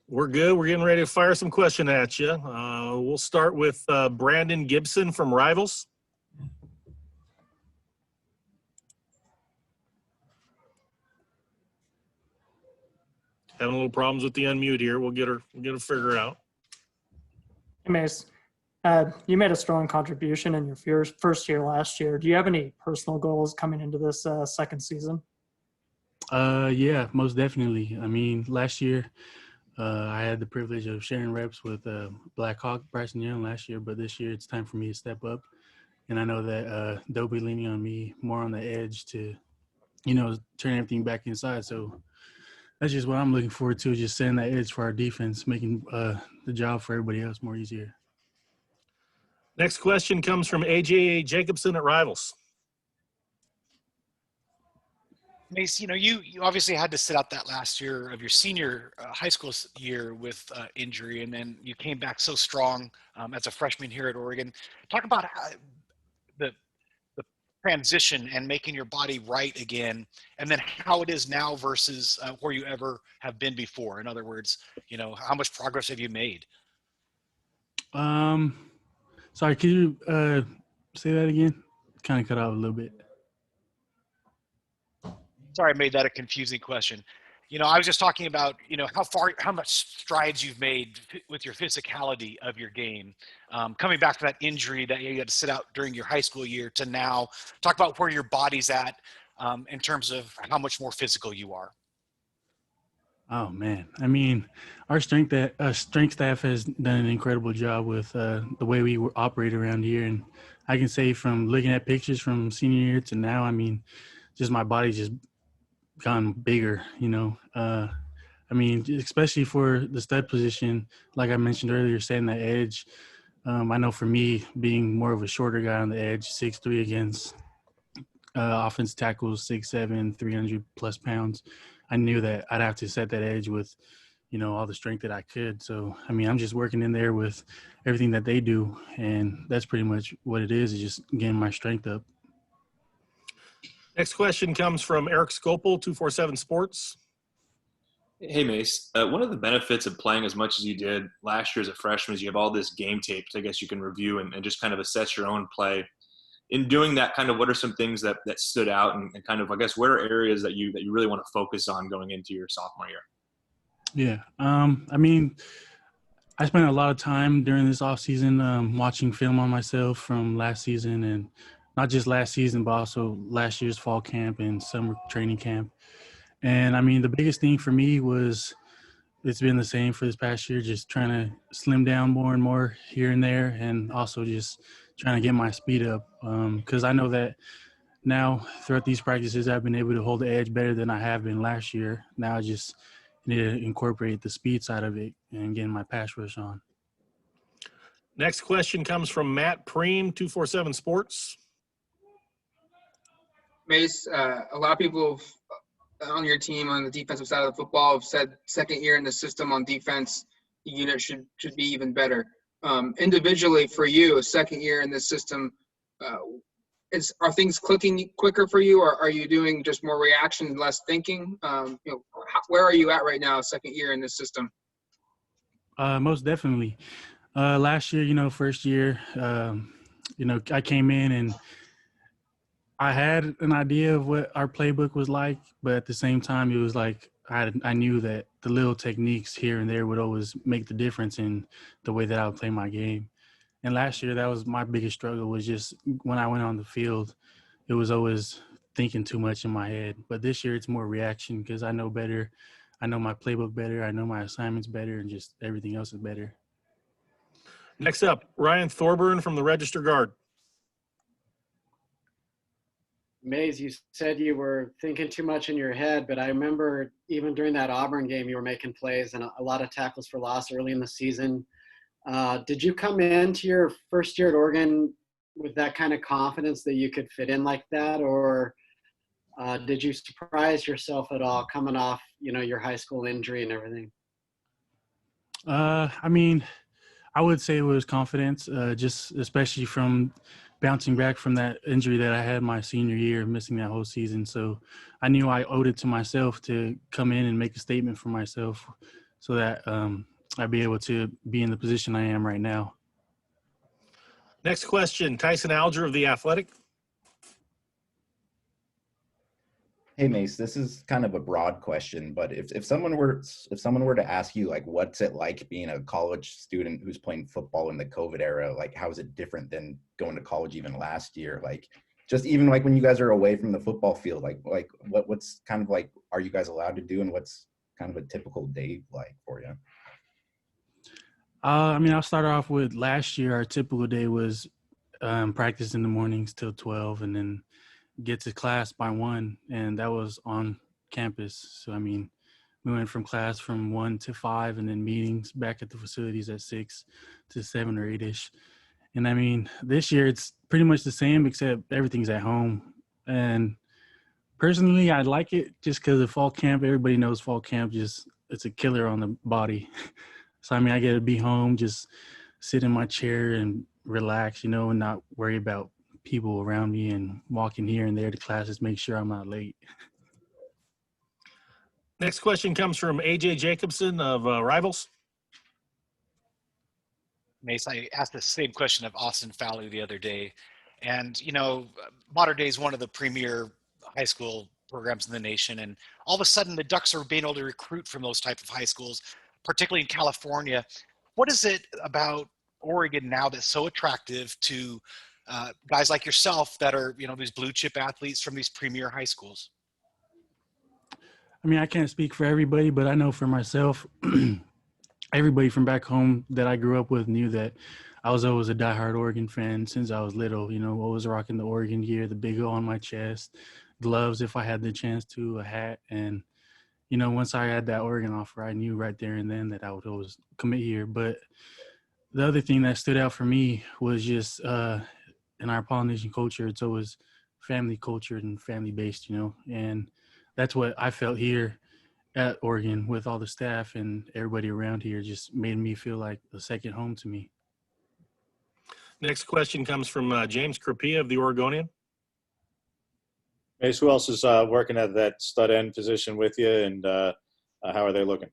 We're good. We're getting ready to fire some question at you. We'll start with Brandon Gibson from Rivals. Having a little problems with the unmute here. We'll get her figure out. Hey, Mase. You made a strong contribution in your first year last year. Do you have any personal goals coming into this second season? Yeah, most definitely. I mean, last year I had the privilege of sharing reps with Black Hawk, Bryson Young last year, but this year it's time for me to step up. And I know that they'll be leaning on me more on the edge to, turn everything back inside. So that's just what I'm looking forward to, just setting that edge for our defense, making the job for everybody else more easier. Next question comes from AJ Jacobson at Rivals. Mase, you obviously had to sit out that last year of your senior high school year with injury, and then you came back so strong as a freshman here at Oregon. Talk about the transition and making your body right again, and then how it is now versus where you ever have been before. In other words, how much progress have you made? Sorry, could you say that again? Kind of cut out a little bit. Sorry, I made that a confusing question. I was just talking about, how much strides you've made with your physicality of your game, coming back from that injury that you had to sit out during your high school year to now. Talk about where your body's at in terms of how much more physical you are. Oh man, I mean, our strength staff has done an incredible job with the way we operate around here, and I can say from looking at pictures from senior year to now, I mean, just my body's just gotten bigger, I mean, especially for the stud position, like I mentioned earlier, setting that edge. I know for me, being more of a shorter guy on the edge, 6'3" against offense tackles, 6'7", 300+ pounds, I knew that I'd have to set that edge with, all the strength that I could. So, I mean, I'm just working in there with everything that they do, and that's pretty much what it is just getting my strength up. Next question comes from Eric Scopel, 247 Sports. Hey, Mase. One of the benefits of playing as much as you did last year as a freshman is you have all this game tape, I guess you can review and just kind of assess your own play. In doing that, kind of what are some things that stood out and kind of, I guess, what are areas that you really want to focus on going into your sophomore year? Yeah. I mean, I spent a lot of time during this offseason watching film on myself from last season, and not just last season, but also last year's fall camp and summer training camp. And, I mean, the biggest thing for me was it's been the same for this past year, just trying to slim down more and more here and there, and also just trying to get my speed up because I know that now throughout these practices I've been able to hold the edge better than I have been last year. Now I just need to incorporate the speed side of it and getting my pass rush on. Next question comes from Matt Preem, 247 Sports. Mase, a lot of people on your team on the defensive side of the football have said second year in the system on defense, the unit should be even better. Individually for you, a second year in this system, are things clicking quicker for you, or are you doing just more reaction, less thinking? Where are you at right now, second year in this system? Most definitely. Last year, first year, I came in and I had an idea of what our playbook was like, but at the same time, it was like I knew that the little techniques here and there would always make the difference in the way that I would play my game. And last year, that was my biggest struggle, was just when I went on the field, it was always thinking too much in my head. But this year, it's more reaction because I know better. I know my playbook better. I know my assignments better, and just everything else is better. Next up, Ryan Thorburn from the Register Guard. Mase, you said you were thinking too much in your head, but I remember even during that Auburn game, you were making plays and a lot of tackles for loss early in the season. Did you come into your first year at Oregon with that kind of confidence that you could fit in like that, or did you surprise yourself at all coming off, your high school injury and everything? I mean, I would say it was confidence, just especially from bouncing back from that injury that I had my senior year, missing that whole season. So I knew I owed it to myself to come in and make a statement for myself so that I'd be able to be in the position I am right now. Next question, Tyson Alger of The Athletic. Hey Mace, this is kind of a broad question, but if someone were to ask you like what's it like being a college student who's playing football in the COVID era, like how is it different than going to college even last year? Like just even like when you guys are away from the football field, like what's kind of like are you guys allowed to do and what's kind of a typical day like for you? I mean, I'll start off with last year. Our typical day was practice in the mornings till 12 and then get to class by 1, and that was on campus. So, I mean, we went from class from 1 to 5 and then meetings back at the facilities at 6 to 7 or 8-ish. And, I mean, this year it's pretty much the same except everything's at home. And personally, I like it just because of fall camp. Everybody knows fall camp it's a killer on the body. So, I mean, I get to be home, just sit in my chair and relax, and not worry about people around me and walking here and there to classes, make sure I'm not late. Next question comes from AJ Jacobson of Rivals. Mace, I asked the same question of Austin Fowley the other day. And, Modern Day is one of the premier high school programs in the nation. And all of a sudden, the Ducks are being able to recruit from those type of high schools, particularly in California. What is it about Oregon now that's so attractive to guys like yourself that are, these blue chip athletes from these premier high schools? I mean, I can't speak for everybody, but I know for myself, everybody from back home that I grew up with knew that I was always a diehard Oregon fan since I was little, always rocking the Oregon gear, the big O on my chest, gloves if I had the chance to, a hat. And, once I had that Oregon offer, I knew right there and then that I would always commit here. But the other thing that stood out for me was just in our Polynesian culture, it's always family culture and family based, and that's what I felt here at Oregon with all the staff and everybody around here. Just made me feel like a second home to me. Next question comes from James Crapia of The Oregonian. Mace, who else is working at that stud end position with you, and how are they looking?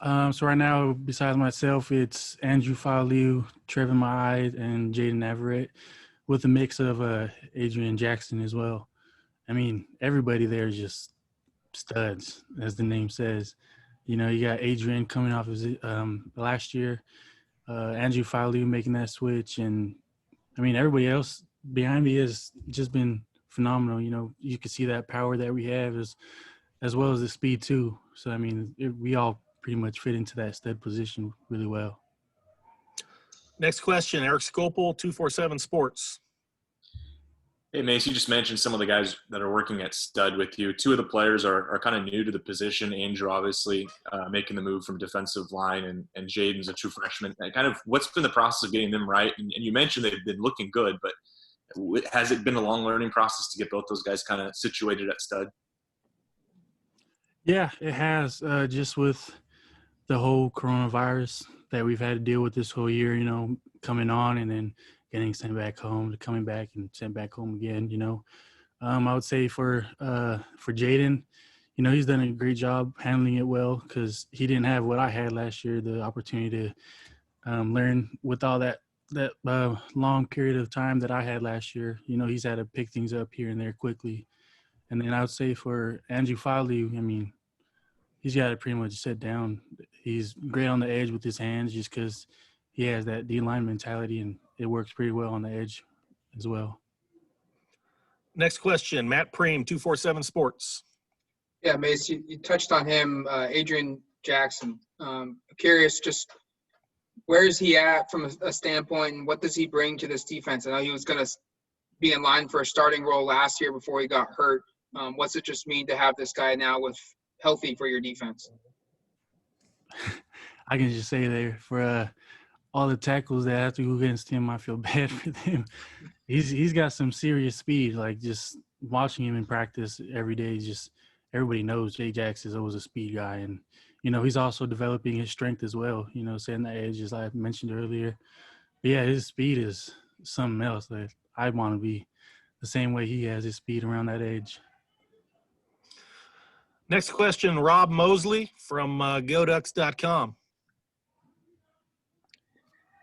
So right now, besides myself, it's Andrew Faliu, Trevin Maai, and Jaden Everett, with a mix of Adrian Jackson as well. I mean, everybody there is just studs, as the name says. You got Adrian coming off his last year, Andrew Faliu making that switch, and I mean, everybody else behind me has just been phenomenal. You can see that power that we have as well as the speed too. So, I mean, we all pretty much fit into that stud position really well. Next question, Eric Scopel, 247 Sports. Hey, Mace, you just mentioned some of the guys that are working at stud with you. Two of the players are kind of new to the position. Andrew, obviously, making the move from defensive line, and Jaden's a true freshman. Kind of what's been the process of getting them right? And you mentioned they've been looking good, but has it been a long learning process to get both those guys kind of situated at stud? Yeah, it has. Just with the whole coronavirus that we've had to deal with this whole year, coming on and then getting sent back home, to coming back and sent back home again, I would say for Jaden, he's done a great job handling it well because he didn't have what I had last year, the opportunity to learn with all that long period of time that I had last year. He's had to pick things up here and there quickly. And then I would say for Andrew Faliu, I mean, he's got to pretty much sit down. He's great on the edge with his hands just because he has that D-line mentality, and it works pretty well on the edge as well. Next question, Matt Preem, 247 Sports. Yeah, Mace, you touched on him, Adrian Jackson. Curious, just where is he at from a standpoint, and what does he bring to this defense? I know he was going to be in line for a starting role last year before he got hurt. What's it just mean to have this guy now with healthy for your defense? I can just say there for all the tackles that have to go against him, I feel bad for them. He's got some serious speed. Like just watching him in practice every day, just everybody knows Jay Jackson is always a speed guy, and he's also developing his strength as well. Setting the edge as I mentioned earlier. But yeah, his speed is something else. That I want to be the same way he has his speed around that age. Next question, Rob Mosley from GoDucks.com.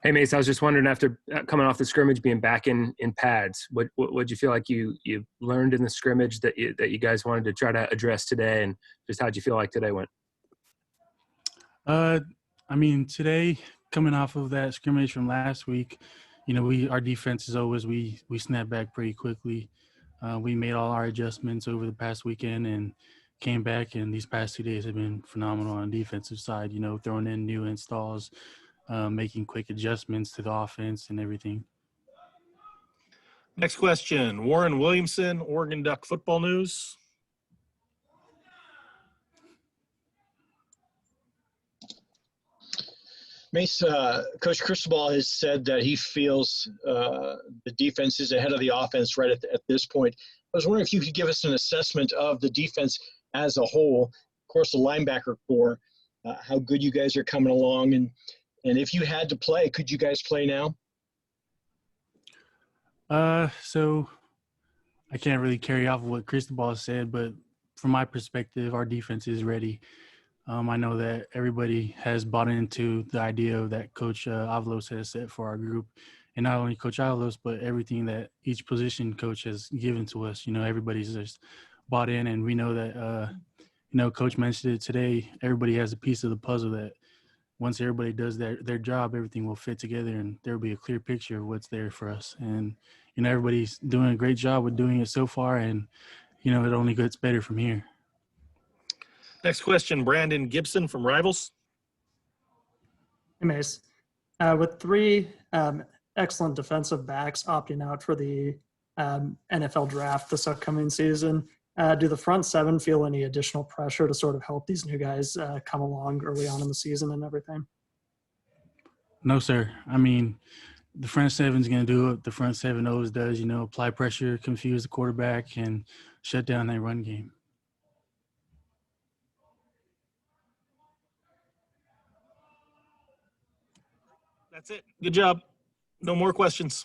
Hey, Mace, I was just wondering, after coming off the scrimmage, being back in pads, what'd you feel like you learned in the scrimmage that you guys wanted to try to address today, and just how'd you feel like today went? I mean, today, coming off of that scrimmage from last week, our defense is always, we snap back pretty quickly. We made all our adjustments over the past weekend and came back, and these past 2 days have been phenomenal on the defensive side, throwing in new installs, making quick adjustments to the offense and everything. Next question, Warren Williamson, Oregon Duck Football News. Mace, Coach Cristobal has said that he feels the defense is ahead of the offense right at this point. I was wondering if you could give us an assessment of the defense as a whole, of course, the linebacker core, how good you guys are coming along, and if you had to play, could you guys play now? So I can't really carry off of what Cristobal said, but from my perspective, our defense is ready. I know that everybody has bought into the idea that Coach Avalos has set for our group, and not only Coach Avalos, but everything that each position coach has given to us. Everybody's just bought in, and we know that, Coach mentioned it today, everybody has a piece of the puzzle that once everybody does their job, everything will fit together, and there will be a clear picture of what's there for us. And, everybody's doing a great job with doing it so far, and, it only gets better from here. Next question, Brandon Gibson from Rivals. Hey, Mace. With three excellent defensive backs opting out for the NFL draft this upcoming season, do the front seven feel any additional pressure to sort of help these new guys come along early on in the season and everything? No, sir. I mean, the front seven's going to do what the front seven always does, apply pressure, confuse the quarterback, and shut down that run game. That's it. Good job. No more questions.